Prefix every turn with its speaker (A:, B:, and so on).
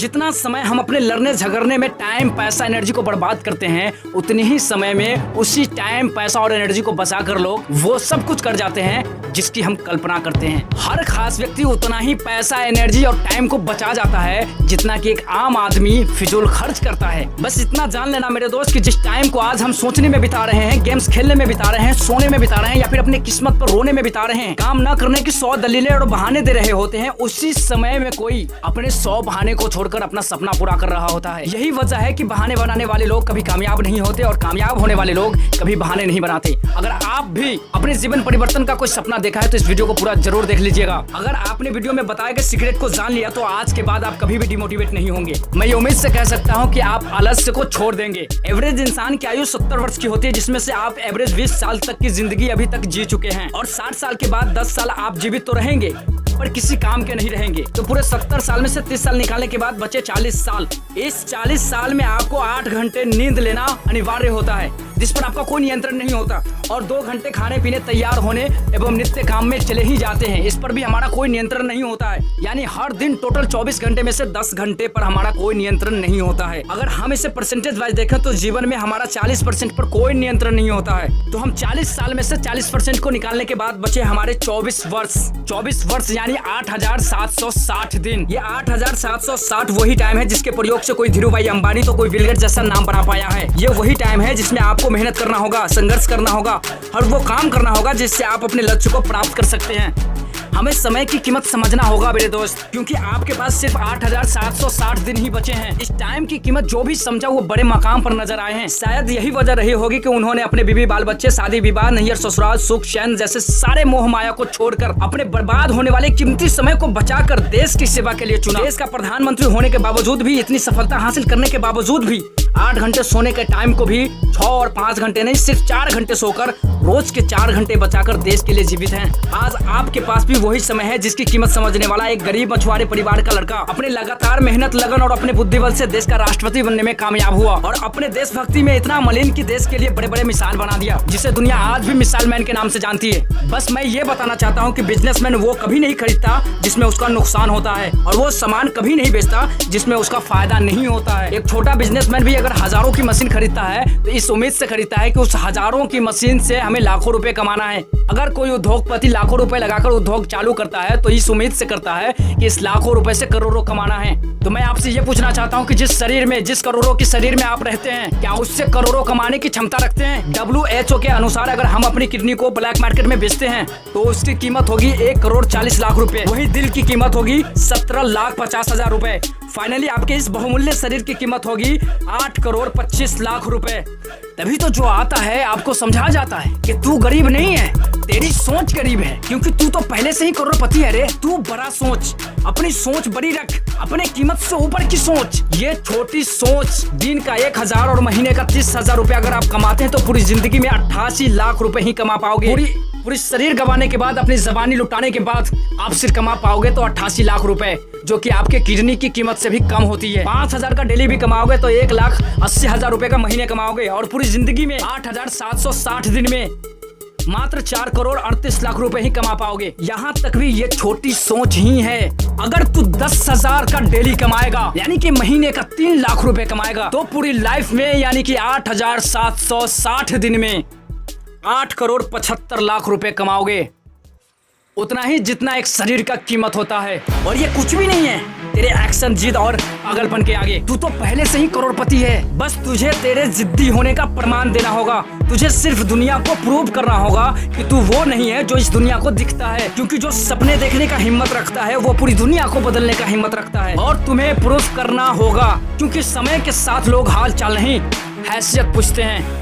A: जितना समय हम अपने लड़ने झगड़ने में टाइम पैसा एनर्जी को बर्बाद करते हैं, उतनी ही समय में उसी टाइम पैसा और एनर्जी को बचाकर लोग वो सब कुछ कर जाते हैं जिसकी हम कल्पना करते हैं। हर खास व्यक्ति उतना ही पैसा एनर्जी और टाइम को बचा जाता है जितना कि एक आम आदमी फिजूल खर्च करता है। बस इतना जान लेना मेरे दोस्त कि जिस टाइम को आज हम सोचने में बिता रहे हैं, गेम्स खेलने में बिता रहे हैं, सोने में बिता रहे हैं या फिर अपनी किस्मत पर रोने में बिता रहे हैं, काम न करने की 100 दलीलें और बहाने दे रहे होते हैं, उसी समय में कोई अपने 100 बहाने को छोड़कर अपना सपना पूरा कर रहा होता है। यही वजह है कि बहाने बनाने वाले लोग कभी कामयाब नहीं होते और कामयाब होने वाले लोग कभी बहाने नहीं बनाते। अगर आप भी अपने जीवन परिवर्तन का कोई सपना देखा है तो इस वीडियो को पूरा जरूर देख लीजिएगा। अगर आपने वीडियो में बताए गए सीक्रेट को जान लिया तो आज के बाद आप कभी भी डिमोटिवेट नहीं होंगे। मैं ये उम्मीद से कह सकता हूँ कि आप आलस्य को छोड़ देंगे। एवरेज इंसान की आयु 70 वर्ष की होती है, जिसमें से आप एवरेज 20 साल तक की जिंदगी अभी तक जी चुके हैं और 60 साल के बाद 10 साल आप जीवित तो रहेंगे पर किसी काम के नहीं रहेंगे। तो पूरे 70 साल में से 30 साल निकालने के बाद बचे 40 साल। इस 40 साल में आपको 8 घंटे नींद लेना अनिवार्य होता है, जिस पर आपका कोई नियंत्रण नहीं होता, और 2 घंटे खाने पीने तैयार होने एवं नित्य काम में चले ही जाते हैं, इस पर भी हमारा कोई नियंत्रण नहीं होता है। यानी हर दिन टोटल 24 घंटे में से 10 घंटे पर हमारा कोई नियंत्रण नहीं होता है। अगर हम इसे परसेंटेज वाइज देखें तो जीवन में हमारा 40% पर कोई नियंत्रण नहीं होता है। तो हम 40 साल में से 40% को निकालने के बाद बचे हमारे 24 वर्ष। 24 वर्ष यानी 8760 दिन। ये 8760 वही टाइम है जिसके प्रयोग से कोई धीरू भाई अंबानी तो कोई बिल गेट्स जैसा नाम बना पाया है। ये वही टाइम है जिसमें आपको मेहनत करना होगा, संघर्ष करना होगा और वो काम करना होगा जिससे आप अपने लक्ष्य को प्राप्त कर सकते हैं। हमें समय की कीमत समझना होगा मेरे दोस्त, क्योंकि आपके पास सिर्फ 8760 दिन ही बचे हैं। इस टाइम की कीमत जो भी समझा वो बड़े मकाम पर नजर आए हैं। शायद यही वजह रही होगी कि उन्होंने अपने बीवी बाल बच्चे, शादी विवाह, नैहर ससुराल, सुख चैन जैसे सारे मोह माया को छोड़कर अपने बर्बाद होने वाले कीमती समय को बचाकर देश की सेवा के लिए चुना। देश का प्रधानमंत्री होने के बावजूद भी, इतनी सफलता हासिल करने के बावजूद भी 8 घंटे सोने के टाइम को भी 6 और 5 घंटे नहीं, सिर्फ 4 घंटे सोकर रोज के 4 घंटे बचाकर देश के लिए जीवित हैं। आज आपके पास भी वही समय है जिसकी कीमत समझने वाला एक गरीब मछुआरे परिवार का लड़का अपने लगातार मेहनत, लगन और अपने बुद्धि बल से देश का राष्ट्रपति बनने में कामयाब हुआ और अपने देशभक्ति में इतना मलिन कि देश के लिए बड़े बड़े मिसाल बना दिया, जिसे दुनिया आज भी मिसाल मैन के नाम से जानती है। बस मैं ये बताना चाहता हूँ कि बिजनेसमैन वो कभी नहीं खरीदता जिसमें उसका नुकसान होता है, और वो सामान कभी नहीं बेचता जिसमें उसका फायदा नहीं होता है। एक छोटा बिजनेसमैन भी अगर हजारों की मशीन खरीदता है तो इस उम्मीद से खरीदता है कि उस हजारों की मशीन से हमें लाखों रुपए कमाना है। अगर कोई उद्योगपति लाखों रुपए लगाकर उद्योग चालू करता है तो इस उम्मीद से करता है कि इस लाखों रुपए से करोड़ों कमाना है। तो मैं आपसे ये पूछना चाहता हूँ कि जिस शरीर में, जिस करोड़ों के शरीर में आप रहते हैं, क्या उससे करोड़ों कमाने की क्षमता रखते हैं? WHO के अनुसार अगर हम अपनी किडनी को ब्लैक मार्केट में बेचते हैं तो उसकी कीमत होगी 1,40,00,000 रुपए। वही दिल की कीमत होगी 17,50,000 रुपए। फाइनली आपके इस बहुमूल्य शरीर की कीमत होगी 8,25,00,000 रुपए। तभी तो जो आता है आपको समझा जाता है कि तू गरीब नहीं है, तेरी सोच गरीब है, क्योंकि तू तो पहले से ही करोड़पति है रे। तू बड़ा सोच, अपनी सोच बड़ी रख, अपने कीमत से ऊपर की सोच। ये छोटी सोच, दिन का 1,000 और महीने का 30,000 रुपए अगर आप कमाते हैं तो पूरी जिंदगी में 88 लाख रुपए ही कमा पाओगे। पूरी शरीर गंवाने के बाद, अपनी जबानी लुटाने के बाद आप सिर्फ कमा पाओगे तो 88 लाख रुपए, जो कि आपके किडनी की कीमत से भी कम होती है। 5,000 का डेली भी कमाओगे तो 1,80,000 रुपए का महीने कमाओगे, और पूरी जिंदगी में 8,760 दिन में मात्र 4,38,00,000 रुपए ही कमा पाओगे। यहाँ तक भी ये छोटी सोच ही है। अगर तू 10,000 का डेली कमाएगा यानी कि महीने का 3 लाख रुपए कमाएगा तो पूरी लाइफ में यानी कि 8,760 दिन में 8,75,00,000 रुपए कमाओगे। उतना ही जितना एक शरीर का कीमत होता है, और ये कुछ भी नहीं है तेरे एक्शन, जिद और पागलपन के आगे। तू तो पहले से ही करोड़पति है। बस तुझे तेरे जिद्दी होने का प्रमाण देना होगा। तुझे सिर्फ दुनिया को प्रूव करना होगा कि तू वो नहीं है जो इस दुनिया को दिखता है, क्योंकि जो सपने देखने का हिम्मत रखता है वो पूरी दुनिया को बदलने का हिम्मत रखता है। और तुम्हें प्रूफ करना होगा, क्योंकि समय के साथ लोग हाल चाल नहीं, हैसियत पूछते हैं।